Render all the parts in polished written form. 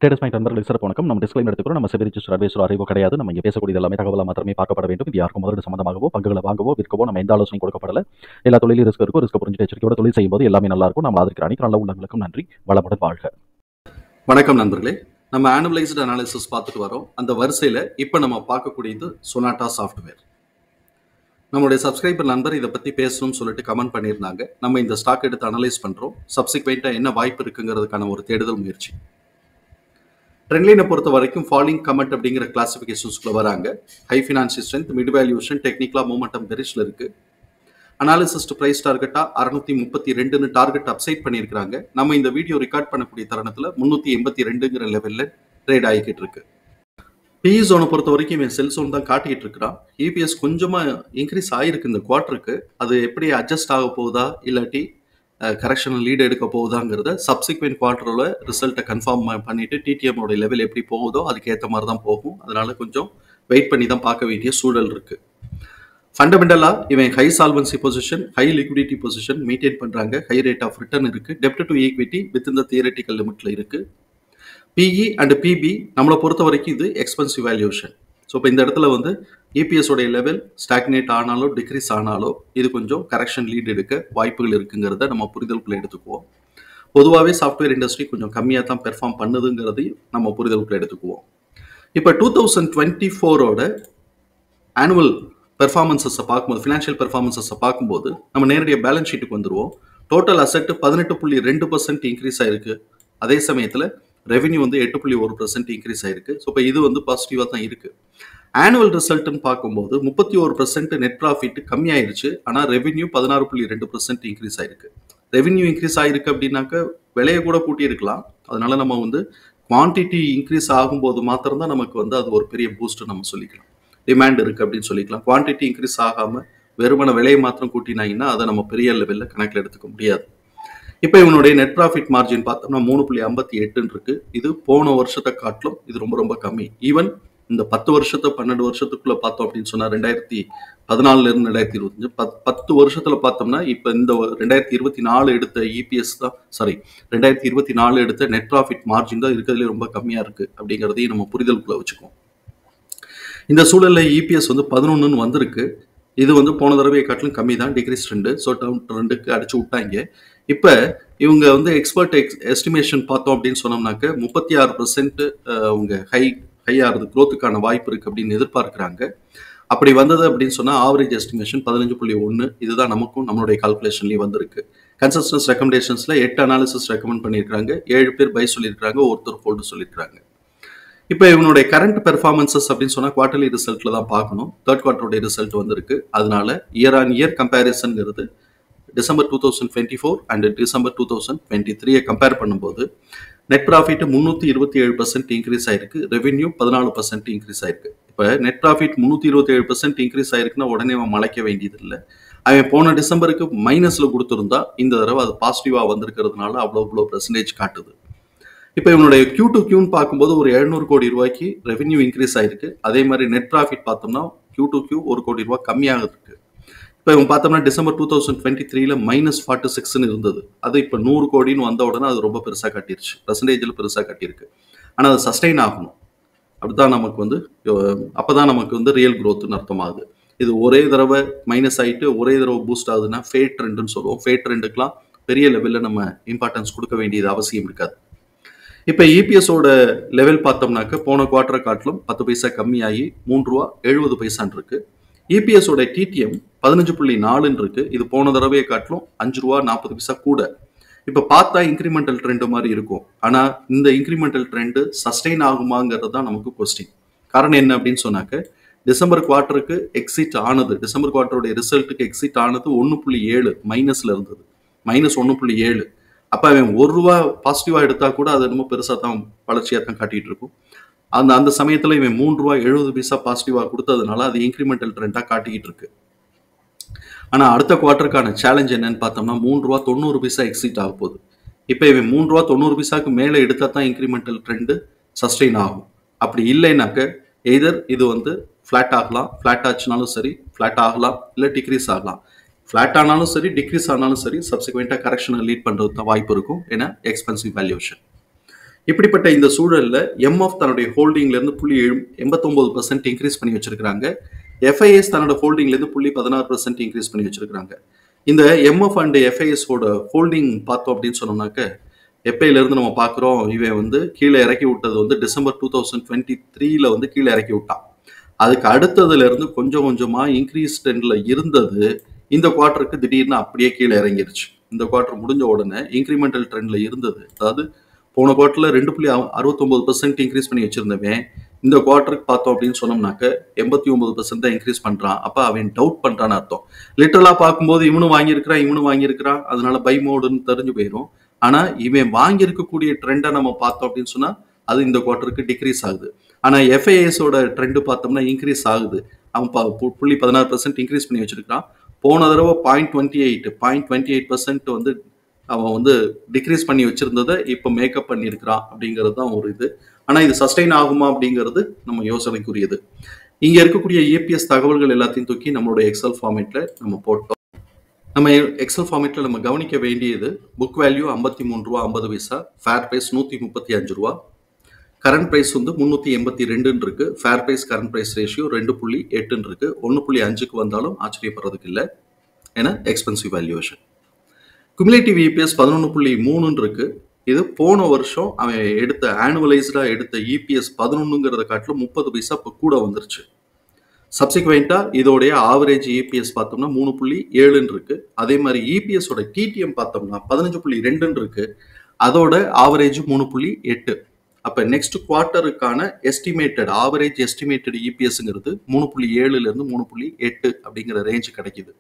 Traders mind நண்பர்களுக்கு சிறப்பு வணக்கம். நம்ம டிஸ்க்ளைமர் எடுத்துக்கிறோம். நம்ம செபி ரிஜிஸ்டர் அட்வைசர் அறிவோ கிடையாது. நம்ம இங்கே பேசக்கூடிய எல்லாமே தகவலாக மாத்திரமே பார்க்கப்பட வேண்டும். இது யாருக்கும் முதலீடு சம்பந்தமாகவோ பங்குகளை வாங்கவோ விற்கவோ நம்ம எந்த ஆலோசனையும் கொடுக்கப்படல. எல்லா தொழிலும் ரிஸ்க் இருக்கும். ரிஸ்க் புரிஞ்சு எச்சரிக்கையோட தொழில் செய்யும்போது எல்லாமே நல்லா இருக்கும். நம்ம அதற்கு அனைத்து நல்ல உள்ளங்களுக்கும் நன்றி. வளமுடன் வாழ்க. வணக்கம் நண்பர்களே. நம்ம ஆனுவலைஸ்டு அனாலிசிஸ் பார்த்துட்டு வரோம். அந்த வரிசையில் இப்போ நம்ம பார்க்கக்கூடியது சொனாட்டா சாஃப்ட்வேர். நம்மளுடைய சப்ஸ்கிரைபர் நண்பர் இதை பற்றி பேசணும்னு சொல்லிட்டு கமெண்ட் பண்ணியிருந்தாங்க. நம்ம இந்த ஸ்டாக் எடுத்து அனலைஸ் பண்ணுறோம். சப்சிக்வெண்ட்டாக என்ன வாய்ப்பு இருக்குங்கிறதுக்கான ஒரு தேடுதல் முயற்சி. ட்ரெண்ட்லைனை பொறுத்த வரைக்கும் ஃபாலிங் கமெண்ட் அப்படிங்கிற கிளாசிஃபிகேஷன்ஸ்குள்ள வராங்க. High financial strength, mid valuation, டெக்னிக்கலா மூமெண்டம் பெரிஷ்ல இருக்கு. அனாலிசிஸ்ட் பிரைஸ் டார்கெட்டா 632 டார்கெட் அப்சைட் பண்ணியிருக்காங்க. நம்ம இந்த வீடியோ ரெக்கார்ட் பண்ணக்கூடிய தருணத்தில் 382ங்கிற லெவலில் ட்ரேட் ஆகிக்கிட்டு இருக்கு. பிஇ ஜோனை பொறுத்த வரைக்கும் இவன் செல் ஜோன் தான் காட்டிக்கிட்டு இருக்கிறான். இபிஎஸ் கொஞ்சமாக இன்க்ரீஸ் ஆகிருக்கு இந்த குவார்ட்டருக்கு. அது எப்படி அட்ஜஸ்ட் ஆக போகுதா இல்லாட்டி கரெக்ஷனல் லீடு எடுக்க போகுதாங்கிறத சப்சிக்வெண்ட் குவார்ட்டரில் ரிசல்ட்டை கன்ஃபார்ம் பண்ணிட்டு டிடிஎம்மோட லெவல் எப்படி போகுதோ அதுக்கேற்ற மாதிரி தான் போகும். அதனால கொஞ்சம் வெயிட் பண்ணி தான் பார்க்க வேண்டிய சூழல் இருக்கு. ஃபண்டமெண்டலாக இவன் high solvency position, high liquidity position maintain பண்ணுறாங்க. ஹை ரேட் ஆஃப் ரிட்டர்ன் இருக்கு. டெப்ட் டு ஈக்விட்டி வித் இந்த தியரட்டிக்கல் லிமிட்ல இருக்கு. பிஇ அண்ட் பிபி நம்மளை பொறுத்த வரைக்கும் இது எக்ஸ்பென்சிவ் வேல்யூஷன். ஸோ இப்போ இந்த இடத்துல வந்து இபிஎஸோடைய லெவல் ஸ்டாக்னேட் ஆனாலோ டிக்ரீஸ் ஆனாலோ இது கொஞ்சம் கரெக்ஷன் லீட் எடுக்க வாய்ப்புகள் இருக்குங்கிறத நம்ம புரிதலுக்குள்ள எடுத்துக்குவோம். பொதுவாகவே சாஃப்ட்வேர் இண்டஸ்ட்ரி கொஞ்சம் கம்மியாக தான் பெர்ஃபார்ம் பண்ணுதுங்கிறதையும் நம்ம புரிதலுக்குள்ள எடுத்துக்குவோம். இப்போ 2024ஓட ஆனுவல் பெர்ஃபார்மன்ஸை பார்க்கும்போது, ஃபினான்ஷியல் பெர்ஃபார்மன்ஸை பார்க்கும்போது நம்ம நேரடியாக பேலன்ஸ் ஷீட்டுக்கு வந்துடுவோம். டோட்டல் அசெட் 18.2% இன்க்ரீஸ் ஆயிருக்கு. அதே சமயத்தில் ரெவென்யூ வந்து 8.1% இன்க்ரீஸ் ஆயிருக்கு. ஸோ இப்போ இது வந்து பாசிட்டிவாக தான் இருக்கு. ஆனுவல் ரிசல்ட்னு பார்க்கும்போது 31% நெட் ப்ராஃபிட் கம்மியாயிருச்சு. ஆனால் ரெவென்யூ 16.2% இன்க்ரீஸ் ஆயிருக்கு. ரெவென்யூ இன்க்ரீஸ் ஆயிருக்கு அப்படின்னாக்க விலையை கூட கூட்டி இருக்கலாம். அதனால நம்ம வந்து குவான்டிட்டி இன்க்ரீஸ் ஆகும்போது மாத்திரம்தான் நமக்கு வந்து அது ஒரு பெரிய பூஸ்ட் நம்ம சொல்லிக்கலாம். டிமாண்ட் இருக்கு அப்படின்னு சொல்லிக்கலாம். குவான்டிட்டி இன்க்ரீஸ் ஆகாம வெறுமன விலையை மாத்திரம் கூட்டினாங்கன்னா அதை நம்ம பெரிய லெவலில் கணக்கில் எடுத்துக்க முடியாது. இப்போ இவனுடைய நெட் ப்ராஃபிட் மார்ஜின் பார்த்தோம்னா 3.58 இருக்கு. இது போன வருஷத்தை காட்டிலும் இது ரொம்ப ரொம்ப கம்மி. ஈவன் இந்த 10 வருஷத்தை 12 வருஷத்துக்குள்ள பார்த்தோம் அப்படின்னு சொன்னா 2014 2025 10 வருஷத்துல பார்த்தோம்னா இப்போ இந்த 2024 எடுத்த இபிஎஸ் தான் 2024 எடுத்த நெட் ப்ராஃபிட் மார்ஜின் தான் இருக்கிறதுலே ரொம்ப கம்மியா இருக்கு அப்படிங்கிறதையும் நம்ம புரிதலுக்குள்ள வச்சுக்குவோம். இந்த சூழல்ல இபிஎஸ் வந்து 11 வந்திருக்கு. இது வந்து போன தடவையை காட்டிலும் கம்மி தான், டிகிரிஸ் ட்ரெண்டு. ஸோ டவுன் ட்ரெண்டுக்கு அடிச்சு விட்டாங்க. இப்போ இவங்க வந்து எக்ஸ்பர்ட் எஸ்டிமேஷன் பார்த்தோம் அப்படின்னு சொன்னோம்னாக்க 36% அவங்க ஹையாகிறது க்ரோத்துக்கான வாய்ப்பு இருக்கு அப்படின்னு எதிர்பார்க்குறாங்க. அப்படி வந்தது அப்படின்னு சொன்னால் ஆவரேஜ் எஸ்டிமேஷன் 15.1. இதுதான் நமக்கும் நம்மளுடைய கால்குலேஷன்லேயும் வந்திருக்கு. கன்சல்டன்ஸ் ரெக்கமெண்டேஷன்ஸில் 8 அனாலிசிஸ் ரெக்கமெண்ட் பண்ணியிருக்காங்க. 7 பேர் பை சொல்லியிருக்காங்க, ஒருத்தர் ஹோல்டு சொல்லியிருக்காங்க. இப்போ இவனுடைய கரண்ட் பெர்ஃபார்மன்சஸ் அப்படின்னு சொன்னால் குவார்டர்லி ரிசல்ட்டில் தான் பார்க்கணும். தேர்ட் குவார்ட்டருடைய ரிசல்ட் வந்திருக்கு. அதனால இயர் ஆன் இயர் கம்பேரிசன்ங்கிறது டிசம்பர் 2024 அண்ட் டிசம்பர் 2023 கம்பேர் பண்ணும்போது நெட் ப்ராஃபிட் 327% இன்க்ரீஸ் ஆயிருக்கு. ரெவென்யூ 14% இன்க்ரீஸ் ஆயிருக்கு. இப்போ நெட் ப்ராஃபிட் 327% இன்க்ரீஸ் ஆயிருக்குன்னா உடனே அவன் மலைக்க வேண்டியது இல்லை. அவன் போன டிசம்பருக்கு மைனஸ்ல கொடுத்துருந்தா இந்த தடவை அது பாசிட்டிவா வந்திருக்கிறதுனால அவ்வளோ பெர்சன்டேஜ் காட்டுது. இப்போ இவனுடைய Q2Qன்னு பார்க்கும்போது ஒரு 700 கோடி ரூபாய்க்கு ரெவென்யூ இன்க்ரீஸ் ஆயிருக்கு. அதே மாதிரி நெட் ப்ராஃபிட் பார்த்தோம்னா Q2Q 1 கோடி ரூபாய் கம்மியாக இருக்கு. இப்போ இவங்க பார்த்தோம்னா டிசம்பர் 2023 -46ன்னு இருந்தது. அது இப்போ 100 கோடின்னு வந்த உடனே அது ரொம்ப பெருசாக காட்டிருச்சு. பெர்சன்டேஜில் பெருசாக காட்டியிருக்கு. ஆனால் அது சஸ்டெயின் ஆகணும். அப்படிதான் நமக்கு வந்து அப்போதான் நமக்கு வந்து ரியல் க்ரோத்துன்னு அர்த்தமாகுது. இது ஒரே தடவை மைனஸ் ஆகிட்டு ஒரே தடவை பூஸ்ட் ஆகுதுன்னா ஃபேட் ட்ரெண்டுன்னு சொல்லுவோம். ஃபேட் ட்ரெண்டுக்கெலாம் பெரிய லெவலில் நம்ம இம்பார்ட்டன்ஸ் கொடுக்க வேண்டியது அவசியம் இருக்காது. இப்போ இபிஎஸோட லெவல் பார்த்தோம்னாக்க போன குவார்ட்டரை காட்டிலும் 10 பைசா கம்மியாகி ₹3.70 இருக்கு. இபிஎஸோட டிடிஎம் 15.4 இருக்கு. இது போன தடவையை காட்டிலும் ₹5.40 கூட. இப்போ பார்த்தா இன்க்ரிமெண்டல் ட்ரெண்டு மாதிரி இருக்கும். ஆனால் இந்த இன்க்ரிமெண்டல் ட்ரெண்டு சஸ்டெயின் ஆகுமாங்கிறது தான் நமக்கு கொஸ்டின். காரணம் என்ன அப்படின்னு சொன்னாக்க டிசம்பர் குவார்ட்டருக்கு எக்ஸிட் ஆனது, டிசம்பர் குவார்ட்டருடைய ரிசல்ட்டுக்கு எக்ஸிட் ஆனது 1.7 மைனஸ்ல இருந்தது, -1.7. அப்போ அவன் ₹1 பாசிட்டிவாக எடுத்தா கூட அது என்னமோ பெருசாக தான் வளர்ச்சியாக தான் காட்டிகிட்டு இருக்கும். அந்த சமயத்தில் இவன் ₹3.70 பாசிட்டிவாக கொடுத்ததுனால அது இன்க்ரிமெண்டல் ட்ரெண்டாக காட்டிக்கிட்டு இருக்கு. ஆனால் அடுத்த குவார்ட்டருக்கான சேலஞ்ச் என்னன்னு பார்த்தோம்னா ₹3.90 எக்ஸிட் ஆக போகுது. இப்போ இவன் ₹3.90 மேலே எடுத்தால் தான் இன்க்ரிமெண்டல் ட்ரெண்டு சஸ்டெயின் ஆகும். அப்படி இல்லைனாக்க எய்தர் இது வந்து ஃப்ளாட் ஆகலாம், ஃப்ளாட் ஆச்சுனாலும் சரி, ஃப்ளாட் ஆகலாம், இல்லை டிக்ரீஸ் ஆகலாம். ஃப்ளாட் ஆனாலும் சரி, டிக்ரீஸ் ஆனாலும் சரி, சப்சிக்வெண்ட்டாக கரெக்ஷனை லீட் பண்ணுறது தான் வாய்ப்பு இருக்கும். ஏன்னா எக்ஸ்பென்சிவ் வேல்யூஷன். இப்படிப்பட்ட இந்த சூழல்ல எம்எஃப் தன்னுடைய ஹோல்டிங்ல இருந்து 0.89% இன்க்ரீஸ் பண்ணி வச்சிருக்காங்க. எஃப்ஐஎஸ் தன்னோட ஹோல்டிங்ல இருந்து 0.16% இன்க்ரீஸ் பண்ணி வச்சிருக்காங்க. இந்த எம்எஃப் அண்ட் எஃப்ஐஎஸ் ஓட ஹோல்டிங் பார்த்தோம் அப்படின்னு சொன்னோம்னாக்க, எப்பையில இருந்து நம்ம பார்க்குறோம், இவன் வந்து கீழே இறக்கி விட்டது வந்து டிசம்பர் 2023ல வந்து கீழே இறக்கி விட்டான். அதுக்கு அடுத்ததுல இருந்து கொஞ்சம் கொஞ்சமா இன்க்ரீஸ் ட்ரெண்ட்ல இருந்தது. இந்த குவார்ட்டருக்கு திடீர்னு அப்படியே கீழே இறங்கிருச்சு. இந்த குவார்ட்டர் முடிஞ்ச உடனே இன்க்ரிமெண்டல் ட்ரெண்ட்ல இருந்தது. அதாவது போன குவார்ட்டர்ல 2.69% இன்க்ரீஸ் பண்ணி வச்சிருந்தவன் இந்த குவார்ட்டருக்கு பார்த்தோம் அப்படின்னு சொன்னோம்னாக்க 89% தான் இன்க்ரீஸ் பண்றான். அப்ப அவன் டவுட் பண்றான்னு அர்த்தம். லிட்டரலா பார்க்கும்போது இவனும் வாங்கியிருக்கிறான், அதனால பை மோடுன்னு தெரிஞ்சு போயிடும். ஆனா இவன் வாங்கியிருக்கக்கூடிய ட்ரெண்டை நம்ம பார்த்தோம் அப்படின்னு சொன்னா அது இந்த குவார்ட்டருக்கு டிக்ரீஸ் ஆகுது. ஆனா எஃப்ஐஎஸோட ட்ரெண்ட் பார்த்தோம்னா இன்க்ரீஸ் ஆகுது. அவன் 0.16% இன்க்ரீஸ் பண்ணி வச்சிருக்கான். போன தடவை 0.28% வந்து அவன் வந்து டிக்ரீஸ் பண்ணி வச்சிருந்ததை இப்போ மேக்கப் பண்ணியிருக்கிறான் அப்படிங்கிறது தான் ஒரு இது. ஆனால் இது சஸ்டெயின் ஆகுமா அப்படிங்கிறது நம்ம யோசனைக்குரியது. இங்கே இருக்கக்கூடிய ஏபிஎஸ் தகவல்கள் எல்லாத்தையும் தூக்கி நம்மளோட எக்ஸல் ஃபார்மேட்டில் நம்ம போட்டோம். நம்ம எக்ஸல் ஃபார்மேட்டில் நம்ம கவனிக்க வேண்டியது புக் வேல்யூ 53 ரூபா 50 பைசா, ஃபேர் ப்ரைஸ் 135 ரூபா, கரண்ட் ப்ரைஸ் வந்து 382 இருக்கு, fair price current price ratio 2.8 இருக்கு. 1.5க்கு வந்தாலும் ஆச்சரியப்படுறதுக்கு இல்லை, ஏன்னா எக்ஸ்பென்சிவ் வேல்யூவேஷன். குமுலேட்டிவ் இபிஎஸ் 11.3 இருக்கு. இது போன வருஷம் அவன் எடுத்த ஆனுவலைஸ்டா எடுத்த இபிஎஸ் 11ங்கிறத காட்டிலும் 30 பைசா இப்போ கூட வந்துருச்சு. சப்சிக்வெண்டா இதோடைய ஆவரேஜ் இபிஎஸ் பார்த்தோம்னா 3.7 இருக்கு. அதே மாதிரி இபிஎஸ் ஓட டிடிஎம் பார்த்தோம்னா 15.2 இருக்கு. அதோட ஆவரேஜ் 3.8. அப்ப நெக்ஸ்ட் குவார்ட்டருக்கான ஆவரேஜ் எஸ்டிமேட்டட் இபிஎஸ்ங்கிறது 3.7ல இருந்து 3.8 அப்படிங்கிற ரேஞ்ச் கிடைக்குது.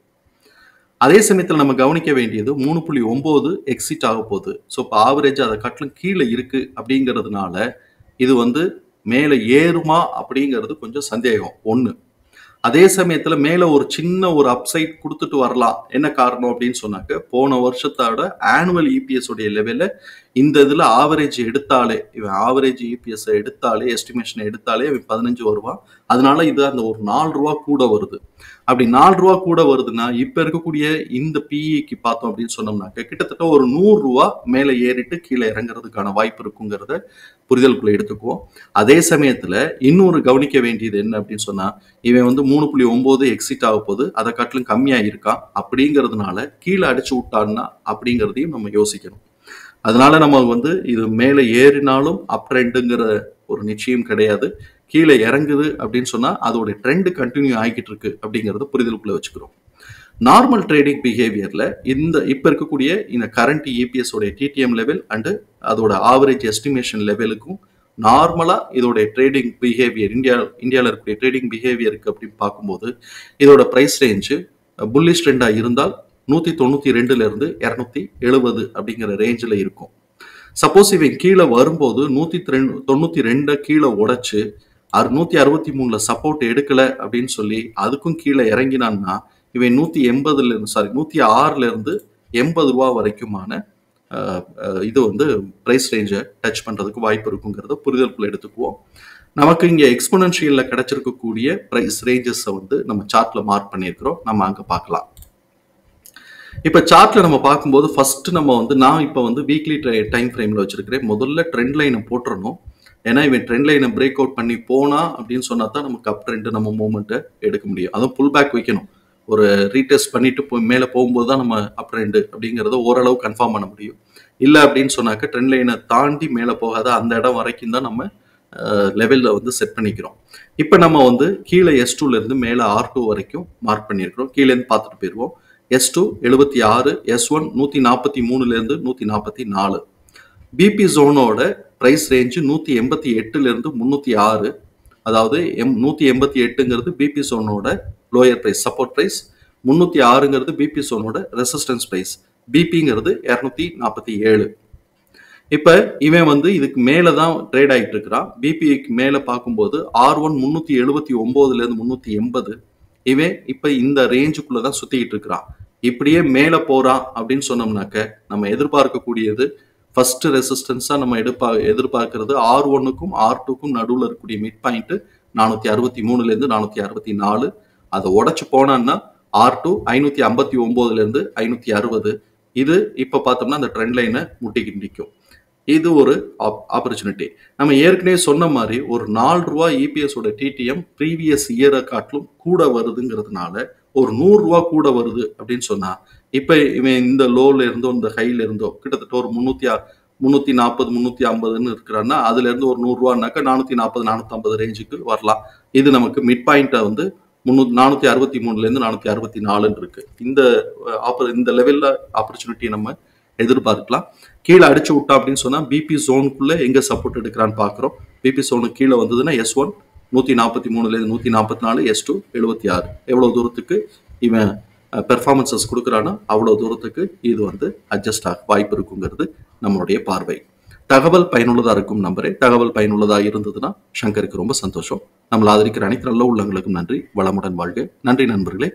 அதே சமயத்தில் நம்ம கவனிக்க வேண்டியது 3.9 எக்ஸிட் ஆக போகுது. ஸோ இப்போ ஆவரேஜ் அதை காட்டிலும் கீழே இருக்கு அப்படிங்கிறதுனால இது வந்து மேலே ஏறுமா அப்படிங்கிறது கொஞ்சம் சந்தேகம் ஒன்று. அதே சமயத்தில் மேலே ஒரு சின்ன ஒரு அப்சைட் கொடுத்துட்டு வரலாம். என்ன காரணம் அப்படின்னு சொன்னாக்க, போன வருஷத்தோட ஆனுவல் இபிஎஸ் உடைய லெவலில் இந்த இதில் ஆவரேஜ் எடுத்தாலே, இவன் ஆவரேஜ் இபிஎஸ் எடுத்தாலே, எஸ்டிமேஷன் எடுத்தாலே இவன் 15 வருவான். அதனால இது அந்த ஒரு 4 ரூபா கூட வருது. அப்படி 4 ரூபா கூட வருதுன்னா இப்போ இருக்கக்கூடிய இந்த பிஇக்கு பார்த்தோம் அப்படின்னு சொன்னோம்னாக்க கிட்டத்தட்ட ஒரு 100 ரூபா மேலே ஏறிட்டு கீழே இறங்குறதுக்கான வாய்ப்பு இருக்குங்கிறத புரிதலுக்குள்ள எடுத்துக்குவோம். அதே சமயத்தில் இன்னொரு கவனிக்க வேண்டியது என்ன அப்படின்னு சொன்னா, இவன் வந்து 3.9 எக்ஸிட் ஆக போகுது, அதை காட்டிலும் கம்மியாக இருக்கான். அப்படிங்கிறதுனால கீழே அடிச்சு விட்டான்னா அப்படிங்கிறதையும் நம்ம யோசிக்கணும். அதனால நம்ம வந்து இது மேலே ஏறினாலும் அப் ட்ரெண்டுங்கிற ஒரு நிச்சயம் கிடையாது. கீழே இறங்குது அப்படின்னு சொன்னா அதோட ட்ரெண்ட் கண்டினியூ ஆகிட்டு இருக்கு அப்படிங்கறத புரிதலுக்குள்ள வச்சுக்கிறோம். நார்மல் ட்ரேடிங் பிஹேவியர்ல இப்ப இருக்கக்கூடிய இந்த கரண்ட் இபிஎஸ் உடைய டிடிஎம் லெவல் அண்ட் அதோட ஆவரேஜ் எஸ்டிமேஷன் லெவலுக்கும் நார்மலா இதோட ட்ரேடிங் பிஹேவியர் இந்தியாவில் இருக்கக்கூடிய ட்ரேடிங் பிஹேவியருக்கு அப்படின்னு பார்க்கும்போது இதோட பிரைஸ் ரேஞ்சு புல்லிஷ் ட்ரெண்டா இருந்தால் 192ல இருந்து 270 அப்படிங்கிற ரேஞ்சில் இருக்கும். சப்போஸ் இவன் கீழே வரும்போது 192 கீழே உடைச்சு 163ல சப்போர்ட் எடுக்கல அப்படின்னு சொல்லி அதுக்கும் கீழே இறங்கினான்னா இவன் 106ல இருந்து 80 ரூபா வரைக்குமான இது வந்து பிரைஸ் ரேஞ்சை டச் பண்றதுக்கு வாய்ப்பு இருக்குங்கிறத புரிதலுக்குள்ள எடுத்துக்குவோம். நமக்கு இங்க எக்ஸ்போனன்ஷியல்ல கிடைச்சிருக்கக்கூடிய பிரைஸ் ரேஞ்சஸை வந்து நம்ம சார்ட்ல மார்க் பண்ணியிருக்கிறோம். நம்ம அங்க பார்க்கலாம். இப்ப சார்ட்ல நம்ம பார்க்கும்போது ஃபர்ஸ்ட் நம்ம வந்து நான் இப்போ வந்து வீக்லி டைம் ஃப்ரேம்ல வச்சிருக்கிறேன். முதல்ல ட்ரெண்ட் லைனை போட்டுறணும். ஏன்னா இவன் ட்ரெண்ட் லைனை பிரேக் அவுட் பண்ணி போனா அப்படின்னு சொன்னா தான் நமக்கு அப் ட்ரெண்ட் நம்ம மூவ்மெண்ட்டை எடுக்க முடியும். அதுவும் புல் பேக் வைக்கணும். ஒரு ரீடெஸ்ட் பண்ணிட்டு போய் மேலே போகும்போது தான் நம்ம அப் ட்ரெண்ட் அப்படிங்கிறத ஓரளவு கன்ஃபார்ம் பண்ண முடியும். இல்லை அப்படின்னு சொன்னாக்க ட்ரெண்ட் லைனை தாண்டி மேலே போகாத அந்த இடம் வரைக்கும் தான் நம்ம லெவலில் வந்து செட் பண்ணிக்கிறோம். இப்போ நம்ம வந்து கீழே S2ல இருந்து மேலே R2 வரைக்கும் மார்க் பண்ணியிருக்கிறோம். கீழேருந்து பார்த்துட்டு போயிடுவோம். S2 76, S1 143ல இருந்து 144. பிபி ஜோனோட பிரைஸ் ரேஞ்சு 188ல இருந்து 306. அதாவது 188ங்கிறது பிபி ஜோனோட லோயர் பிரைஸ் சப்போர்ட் பிரைஸ், 306ங்கிறது பிபி ஜோனோட ரெசிஸ்டன்ஸ் பிரைஸ், பிபிங்கிறது 247. இப்ப இவன் வந்து இதுக்கு மேல தான் ட்ரேட் ஆகிட்டு இருக்கிறான். பிபிக்கு மேல பார்க்கும்போது R1 379ல இருந்து 380. இவன் இப்ப இந்த ரேஞ்சுக்குள்ளதான் சுத்திக்கிட்டு இருக்கிறான். இப்படியே மேல போறான் அப்படின்னு சொன்னோம்னாக்க நம்ம எதிர்பார்க்கக்கூடியது ஃபர்ஸ்ட் ரெசிஸ்டன்ஸா நம்ம எதிர்பார்க்கிறது R1க்கும் R2க்கும் நடுவில் இருக்கக்கூடிய மிட் பாயிண்ட் 463ல இருந்து 464. அதை உடைச்சு போனான்னா R2 559ல இருந்து 560. இது இப்ப பார்த்தோம்னா அந்த ட்ரெண்ட் லைனை முட்டிக்கிட்டு நிற்கும். இது ஒரு ஆப்பர்ச்சுனிட்டி. நம்ம ஏற்கனவே சொன்ன மாதிரி ஒரு ரூ. 4 இபிஎஸ் ஓட டிடிஎம் ப்ரீவியஸ் இயரை காட்டிலும் கூட வருதுங்கிறதுனால ஒரு ரூ. 100 கூட வருது அப்படின்னு சொன்னா, இப்ப இவன் இந்த லோல இருந்தோ இந்த ஹைல இருந்தோ கிட்டத்தட்ட ஒரு 340 350ன்னு இருக்கிறான்னா, அதுல இருந்து ஒரு ரூ. 100 440 450 ரேஞ்சுக்கு வரலாம். இது நமக்கு மிட் பாயிண்ட்டை வந்து 463ல இருந்து 464 இருக்கு. இந்த லெவல்ல ஆப்பர்ச்சுனிட்டி நம்ம எதிர்பார்க்கலாம். கீழே அடிச்சு விட்டா அப்படின்னு சொன்னா பிபி ஜோனுக்குள்ள எங்க சப்போர்ட் எடுக்கிறான்னு பாக்குறோம். பிபி ஜோனுக்கு கீழே வந்ததுன்னா S1 143ல இருந்து 144, S2 76. எவ்வளவு தூரத்துக்கு இவன் பெர்ஃபார்மன்சஸ் கொடுக்குறானோ அவ்வளவு தூரத்துக்கு இது வந்து அட்ஜஸ்ட் ஆக வாய்ப்பு இருக்குங்கிறது நம்மளுடைய பார்வை. தகவல் பயனுள்ளதா இருக்கும் நம்பரே. தகவல் பயனுள்ளதா இருந்ததுன்னா சங்கருக்கு ரொம்ப சந்தோஷம். நம்மளை ஆதரிக்கிற அனைத்து நல்ல உள்ளங்களுக்கும் நன்றி. வளமுடன் வாழ்க. நன்றி நண்பர்களே.